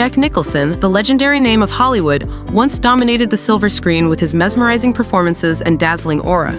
Jack Nicholson, the legendary name of Hollywood, once dominated the silver screen with his mesmerizing performances and dazzling aura.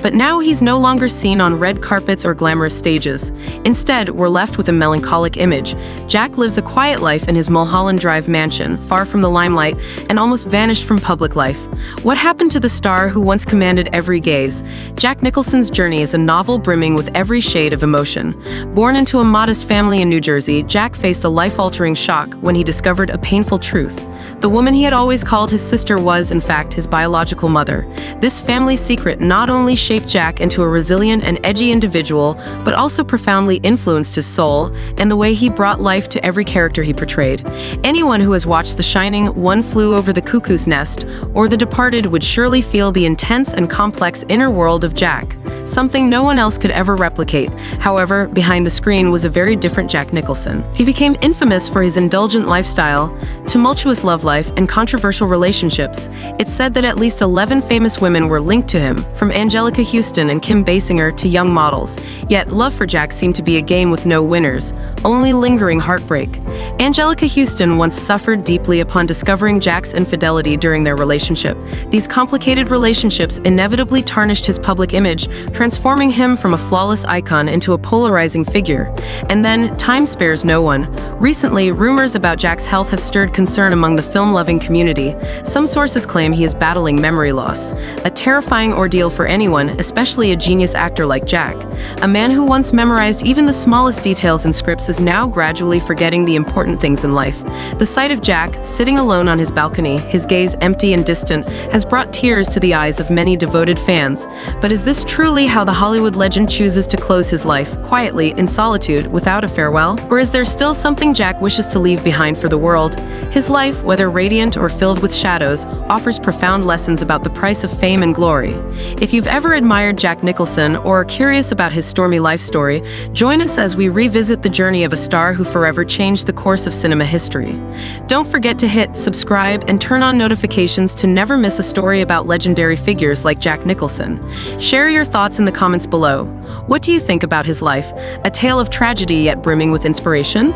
But now he's no longer seen on red carpets or glamorous stages. Instead, we're left with a melancholic image. Jack lives a quiet life in his Mulholland Drive mansion, far from the limelight, and almost vanished from public life. What happened to the star who once commanded every gaze? Jack Nicholson's journey is a novel brimming with every shade of emotion. Born into a modest family in New Jersey, Jack faced a life-altering shock when he discovered a painful truth. The woman he had always called his sister was, in fact, his biological mother. This family secret not only shaped Jack into a resilient and edgy individual, but also profoundly influenced his soul and the way he brought life to every character he portrayed. Anyone who has watched The Shining, One Flew Over the Cuckoo's Nest, or The Departed would surely feel the intense and complex inner world of Jack, something no one else could ever replicate. However, behind the screen was a very different Jack Nicholson. He became infamous for his indulgent lifestyle, tumultuous love life, and controversial relationships. It's said that at least 11 famous women were linked to him, from Angelica Houston and Kim Basinger to young models. Yet, love for Jack seemed to be a game with no winners, only lingering heartbreak. Angelica Houston once suffered deeply upon discovering Jack's infidelity during their relationship. These complicated relationships inevitably tarnished his public image, transforming him from a flawless icon into a polarizing figure. And then, time spares no one. Recently, rumors about Jack's health have stirred concern among the film-loving community. Some sources claim he is battling memory loss, a terrifying ordeal for anyone, especially a genius actor like Jack. A man who once memorized even the smallest details in scripts is now gradually forgetting the important things in life. The sight of Jack, sitting alone on his balcony, his gaze empty and distant, has brought tears to the eyes of many devoted fans. But is this truly how the Hollywood legend chooses to close his life, quietly, in solitude, without a farewell? Or is there still something Jack wishes to leave behind for the world? His life, whether radiant or filled with shadows, offers profound lessons about the price of fame and glory. If you've ever admired Jack Nicholson or are curious about his stormy life story, join us as we revisit the journey of a star who forever changed the course of cinema history. Don't forget to hit subscribe and turn on notifications to never miss a story about legendary figures like Jack Nicholson. Share your thoughts in the comments below. What do you think about his life? A tale of tragedy yet brimming with inspiration?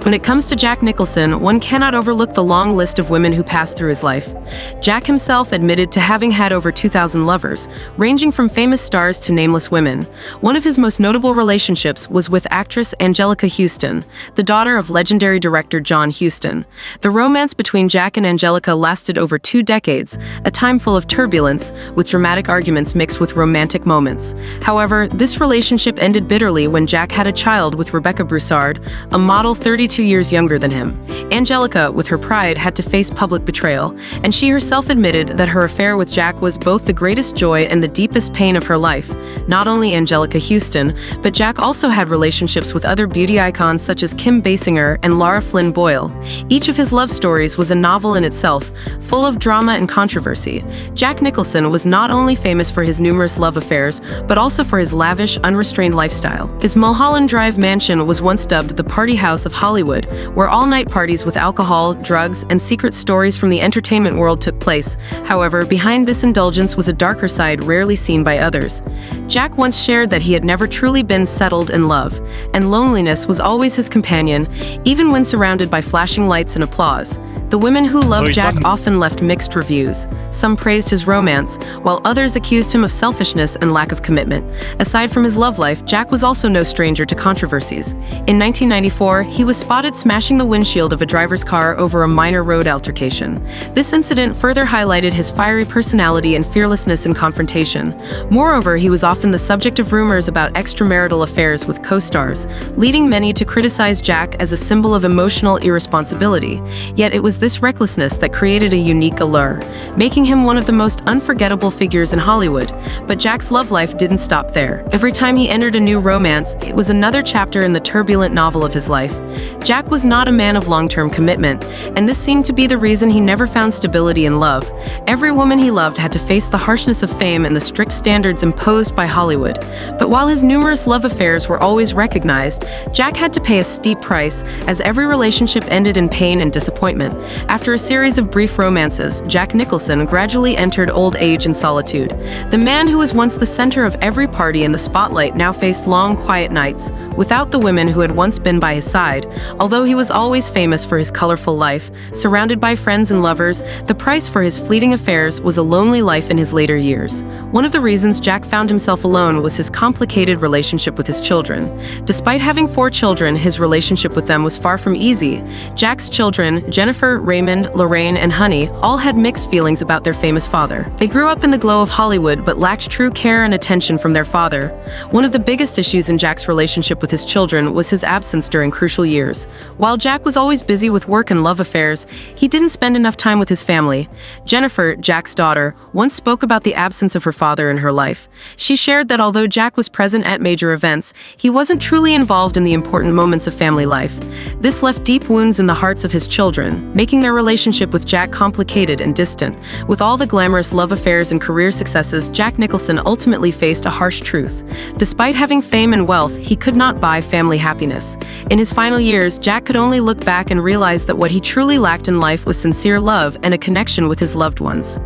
When it comes to Jack Nicholson, one cannot overlook the long list of women who passed through his life. Jack himself admitted to having had over 2,000 lovers, ranging from famous stars to nameless women. One of his most notable relationships was with actress Angelica Houston, the daughter of legendary director John Huston. The romance between Jack and Angelica lasted over 2 decades, a time full of turbulence, with dramatic arguments mixed with romantic moments. However, this relationship ended bitterly when Jack had a child with Rebecca Broussard, a model 32 years younger than him. Angelica, with her pride, had to face public betrayal, and she herself admitted that her affair with Jack was both the greatest joy and the deepest pain of her life. Not only Angelica Houston, but Jack also had relationships with other beauty icons such as Kim Basinger and Lara Flynn Boyle. Each of his love stories was a novel in itself, full of drama and controversy. Jack Nicholson was not only famous for his numerous love affairs, but also for his lavish, unrestrained lifestyle. His Mulholland Drive mansion was once dubbed the party house of Hollywood, where all-night parties with alcohol, drugs, and secret stories from the entertainment world took place. However, behind this indulgence was a darker side rarely seen by others. Jack once shared that he had never truly been settled in love, and loneliness was always his companion, even when surrounded by flashing lights and applause. The women who loved Jack often left mixed reviews. Some praised his romance, while others accused him of selfishness and lack of commitment. Aside from his love life, Jack was also no stranger to controversies. In 1994, he was spotted smashing the windshield of a driver's car over a minor road altercation. This incident further highlighted his fiery personality and fearlessness in confrontation. Moreover, he was often the subject of rumors about extramarital affairs with co-stars, leading many to criticize Jack as a symbol of emotional irresponsibility. Yet it was this recklessness that created a unique allure, making him one of the most unforgettable figures in Hollywood. But Jack's love life didn't stop there. Every time he entered a new romance, it was another chapter in the turbulent novel of his life. Jack was not a man of long-term commitment, and this seemed to be the reason he never found stability in love. Every woman he loved had to face the harshness of fame and the strict standards imposed by Hollywood. But while his numerous love affairs were always recognized, Jack had to pay a steep price, as every relationship ended in pain and disappointment. After a series of brief romances, Jack Nicholson gradually entered old age and solitude. The man who was once the center of every party in the spotlight now faced long, quiet nights, without the women who had once been by his side. Although he was always famous for his colorful life, surrounded by friends and lovers, the price for his fleeting affairs was a lonely life in his later years. One of the reasons Jack found himself alone was his complicated relationship with his children. Despite having 4 children, his relationship with them was far from easy. Jack's children, Jennifer, Raymond, Lorraine, and Honey, all had mixed feelings about their famous father. They grew up in the glow of Hollywood but lacked true care and attention from their father. One of the biggest issues in Jack's relationship with his children was his absence during crucial years. While Jack was always busy with work and love affairs, he didn't spend enough time with his family. Jennifer, Jack's daughter, once spoke about the absence of her father in her life. She shared that although Jack was present at major events, he wasn't truly involved in the important moments of family life. This left deep wounds in the hearts of his children, making their relationship with Jack complicated and distant. With all the glamorous love affairs and career successes, Jack Nicholson ultimately faced a harsh truth. Despite having fame and wealth, he could not buy family happiness. In his final years, Jack could only look back and realize that what he truly lacked in life was sincere love and a connection with his loved ones.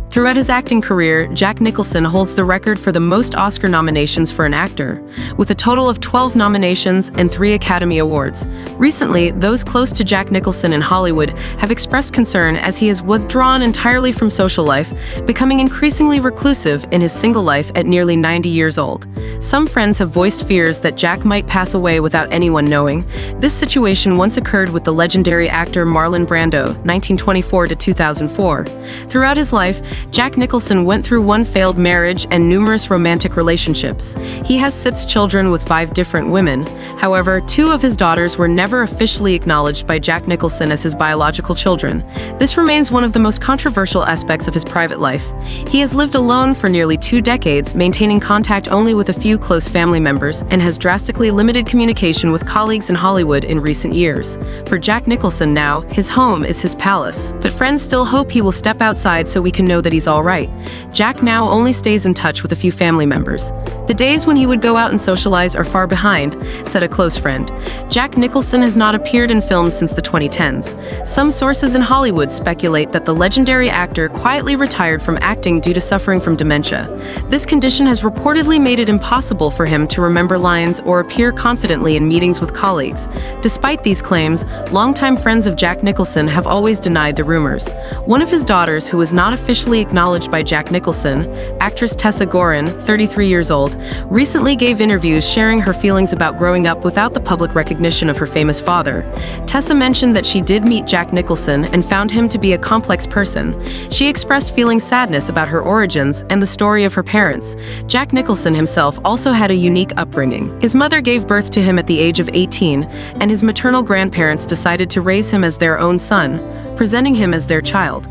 Throughout his acting career, Jack Nicholson holds the record for the most Oscar nominations for an actor, with a total of 12 nominations and 3 Academy Awards. Recently, those close to Jack Nicholson in Hollywood have expressed concern as he has withdrawn entirely from social life, becoming increasingly reclusive in his single life at nearly 90 years old. Some friends have voiced fears that Jack might pass away without anyone knowing. This situation once occurred with the legendary actor Marlon Brando, 1924 to 2004. Throughout his life, Jack Nicholson went through 1 failed marriage and numerous romantic relationships. He has 6 children with 5 different women. However, 2 of his daughters were never officially acknowledged by Jack Nicholson as his biological children. This remains one of the most controversial aspects of his private life. He has lived alone for nearly 2 decades, maintaining contact only with a few close family members, and has drastically limited communication with colleagues in Hollywood in recent years. For Jack Nicholson now, his home is his palace, but friends still hope he will step outside so we can know that he's all right. Jack now only stays in touch with a few family members. The days when he would go out and socialize are far behind, said a close friend. Jack Nicholson has not appeared in films since the 2010s. Some sources in Hollywood speculate that the legendary actor quietly retired from acting due to suffering from dementia. This condition has reportedly made it impossible for him to remember lines or appear confidently in meetings with colleagues. Despite these claims, longtime friends of Jack Nicholson have always denied the rumors. One of his daughters, who was not officially acknowledged by Jack Nicholson, actress Tessa Gorin, 33 years old, recently gave interviews sharing her feelings about growing up without the public recognition of her famous father. Tessa mentioned that she did meet Jack Nicholson and found him to be a complex person. She expressed feeling sadness about her origins and the story of her parents. Jack Nicholson himself also had a unique upbringing. His mother gave birth to him at the age of 18, and his maternal grandparents decided to raise him as their own son, presenting him as their child.